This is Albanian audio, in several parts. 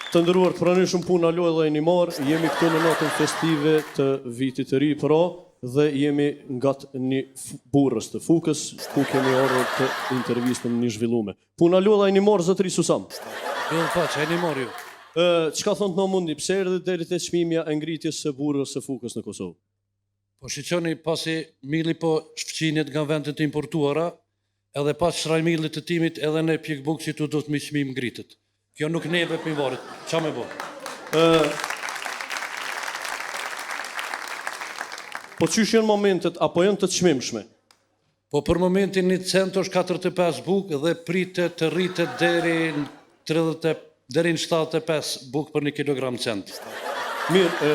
Të nderuar të pranishëm puna lojë dhe animar, jemi këtu në natën festive të vitit të ri pra dhe jemi nga një burrës të Fukës, ku kemi ardhur të intervistën një zhvillume. Puna lojë dhe animar zotëri Susam. Jo paç, animar ju. Çka thon të mundi, pse erdhi deri te çmimja e ngritjes së burrës së Fukës në Kosovë? Po shiqoni pasi mili po shfqinjet nga vendet të importuara, edhe pas shrajmillit të timit edhe ne pjekbuksit do të mi çmim ngritet. Kjo nuk neve për varet, qa me bo? Po qysh janë momentet, apo janë të çmimshme? Po për momentin një cent është 45 buk dhe pritet të rritet deri në 75 buk për 1 kilogram cent. Mirë,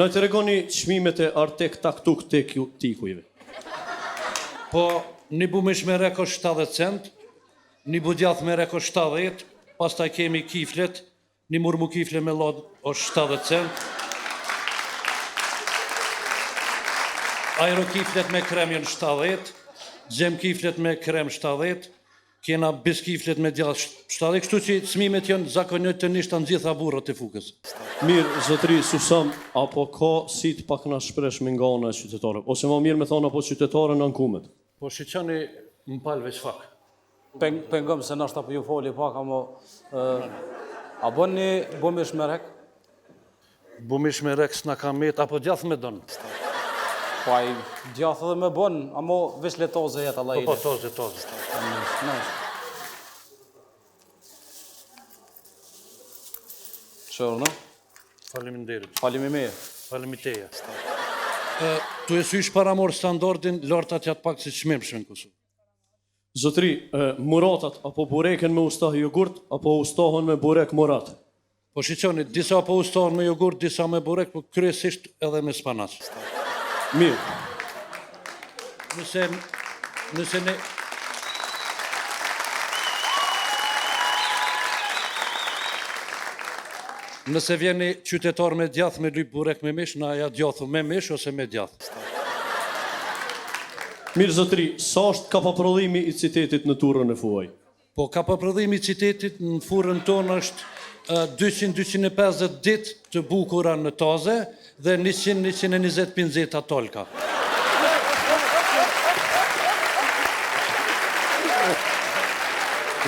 na të regoni çmimet e Artek Taktuk tek tikujve. Po, një bumish me reko 70 cent, një budjath me reko 70, pastaj kemi kiflet, një murmu kifle me lod është 70 cent. Aero kiflet me krem janë 70, gjem kiflet me krem 70, kena biskiflet me djath 70, kështu që çmimet janë zakonitërisht të gjitha burrat e Fukës. Mirë, zotëri Susam, apo ka si të pak na shpresh me nga ana e qytetarëve, ose më mirë me thonë apo qytetarë në ankumet? Po shiqoni më palë veç fak. Pengëm se nështë apo ju foli pak, amo... A bon një bumish me rek? Bumish me rek s'na ka met, apo djath me donë? Po ai djath edhe me bon, amo veç letoze jetë, Allah i Po toze. Qërë, në? Faleminderit. Falimimir. Falemiteja. Tu e sysh paramor standardin, lartat jatë pak si çmimshme në Kosovë. Zotëri, muratat apo bureken me ustah jogurt, apo ustahon me burek murat? Po shiqoni, disa po ustahon me jogurt, disa me burek, po kryesisht edhe me spanac. Mirë. Nëse ne... Nëse vjen një qytetar me djath me lyp burek me mish, na ja djathu me mish ose me djath. Mirë zotëri, sa është kapaprodhimi i citetit në turrën e Fuaj? Po kapaprodhimi i citetit në furrën tonë është 200-250 ditë të bukura në taze dhe 100-120 pinzeta tolka.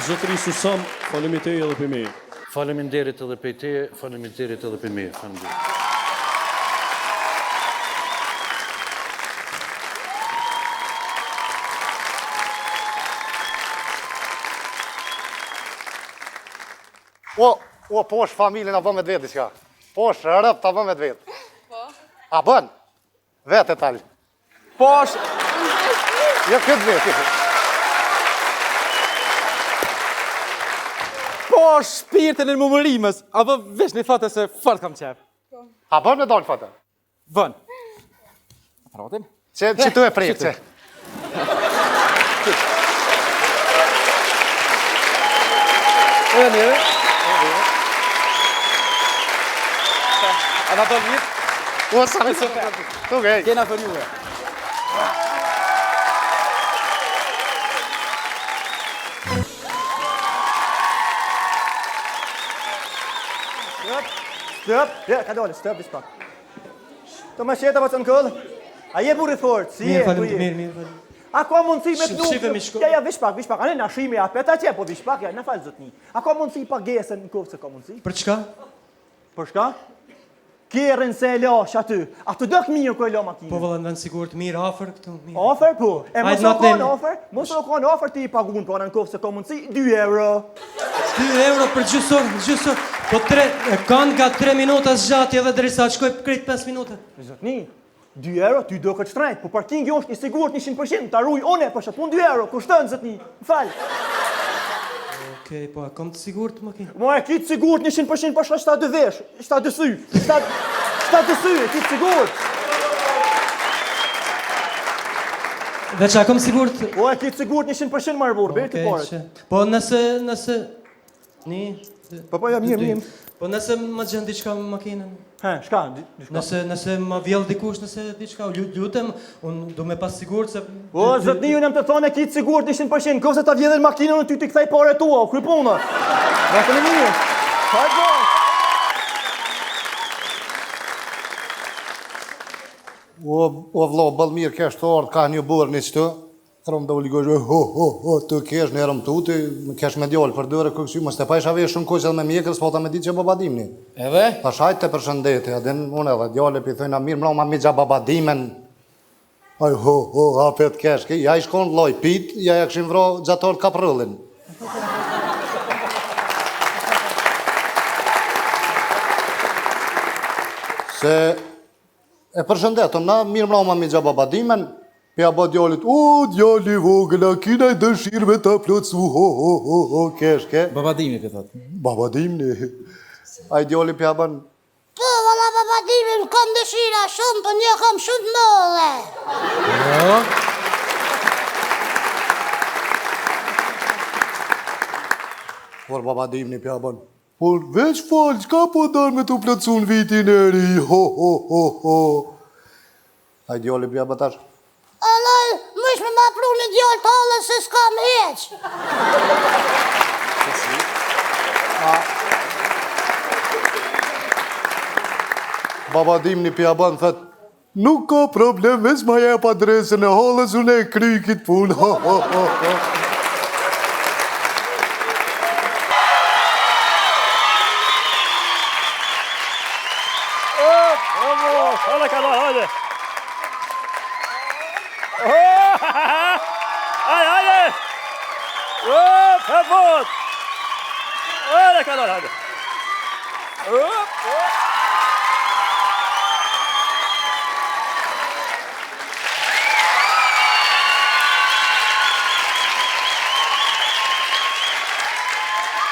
Zotëri Susam, faleminderit edhe për meje. Faleminderit edhe për teje, faleminderit edhe për meje. Faleminderit. Po është familjen a bën me të vetë diçka. Po është rëp ta bën me të vetë. Po. A bën? Vetë tal. Po është. Jo këtë vetë. Po është shpirtin e mumërimës, a bën veç një thotë se fort kam qef. A bën me dalë foto? Bën. Pratim? Që tu e prejtë, që? E njëre. A da të vit? O, sa me së Okej. Kena për juve. Stëp, ka dole, stëp, bish pak. Të më sheta për të në këllë? A je burri fort, si je? Mirë. A ka mundësi me të nuk? Shifemi shko. Ja, vish pak, a ne na shimi apet atje, po vish pak, ja, në falë zëtni. A ka mundësi pagesën në kovë se ka mundësi? Për çka? Për shka? Kjerën se e lash aty. A të dëk mirë ku e la makinë? Po vëllë në sigurt mirë afer këtu. Afer, po. E mos o kanë afer? Mos o kanë afer ti i pagun, po në kovë se ka mundësi 2 euro. 2 euro për gjysor. Po kanë nga 3 minuta zgjatje edhe derisa të shkoj krejt 5 minuta. Zotni, 2 euro, ty do këtë shtrajt, po parkingi është i sigurt 100%, ta ruj one, për shapun 2 euro, kushtën, zotni, më falë. Okej, po a kom të sigurt më ki? Mo e kitë sigurt 100% për shka 7 vesh, 7 sy, 7 sy, e kitë sigurt. Veç a kom sigurt? Po e kitë sigurt 100% marë burë, bërë të parët. Po nëse... Po jam mirë. Po nëse më gjën diçka më makinën? He, shka? Nëse më vjell dikush nëse diçka, lutem, unë du me pas sigurt se... O, zëtni, unë jam të thonë e kitë sigurt 100%, këse ta vjedhen makinën në ty t'i kthej pare tua, u krypuna. Në të në mirë. Hajde, O vlo, bëllë mirë kesh të orë, ka një burë një qëtë, kërëm të uligojë, të kesh në erëm tuti, kesh me djollë për dërë këksy, mështë e pa isha veshë shumë kojqë edhe me mjekës, po ta me di që babadimni. Edhe? Ta shajtë të përshëndetje, adin unë edhe djollë, pi thujna mirë, mra ma mi gja babadimen, aj hapet kesh, ja i shkon loj pit, ja këshim vro gjator kaprëllin. Se e përshëndetëm na, mirë mra ma mi gja babadimen, pja ba djallit, djalli vogël, a kina i dëshirë me ta plotësu, kesh, ke? Babadimi për thot. Babadimni. A i djalli pja ban, Po, valla babadimin, kam dëshira shumë, për një kam shumë mëlle. por babadimni pja ban, por veç falë, qka po danë me të plotësu në vitin eri, A i djalli pja batash, Allaj, mësh me ma pru një djallë talën se s'kam heq. babadimni pja ban, thët, nuk ka problem, veç ma jep adresën e halës, unë e krykit punë, Hajde kanar, hajde. Hajde. Për bot. Hajde kanar, hajde.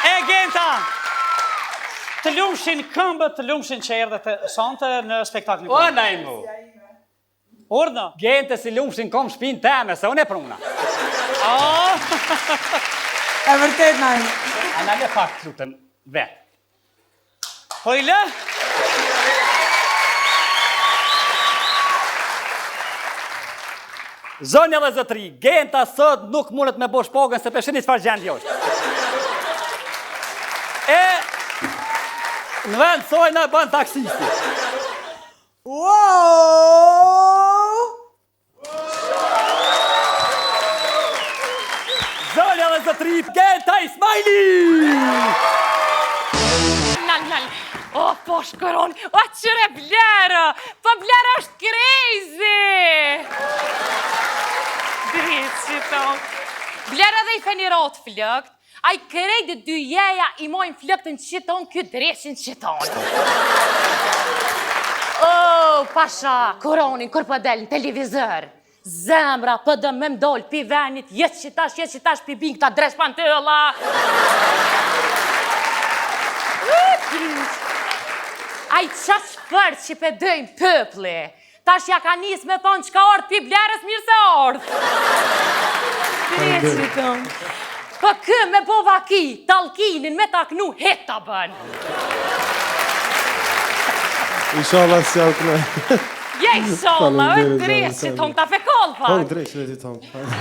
E Genta, të lumshin këmbët, të lumshin që erdhe të sante në spektaklin. O, nej mu. Urna. Gente si lumshin kom shpinë teme, se unë e pruna. E vërtet, nej. A në le pak të lutëm vetë. Po i lë? Zonja dhe zëtri, Genta sot nuk mundet me bo shpogën se përshini qëfar gjendje është. E në vend sojna e ban taksisti. Wow! Zonja dhe zëtri, Genta Ismaili! O, po shkëron, o qëre blerë, po blerë është crazy! Drejtë që tonë. Blerë edhe i fenirot flëkt, a i krejt dhe dy jeja i mojnë flëktën që tonë, kjo dreshin që tonë. O, pasha, koronin, kur për del në televizër, zemra për dëmë me mdoll pi venit, jetë që tash pi bin këta dresh pantëlla. A i qash fërë që pëdëjmë pëpli, tash ja ka njës me thonë që ka orë pi blerës mirë se orë. Drejtë që tonë. Po kë me bo vaki, talkinin me taknu, heta bënë. Inshallah si au këne. Je, inshallah, drejtë që tonë, ta fe kolë pak. Drejtë që ti tonë.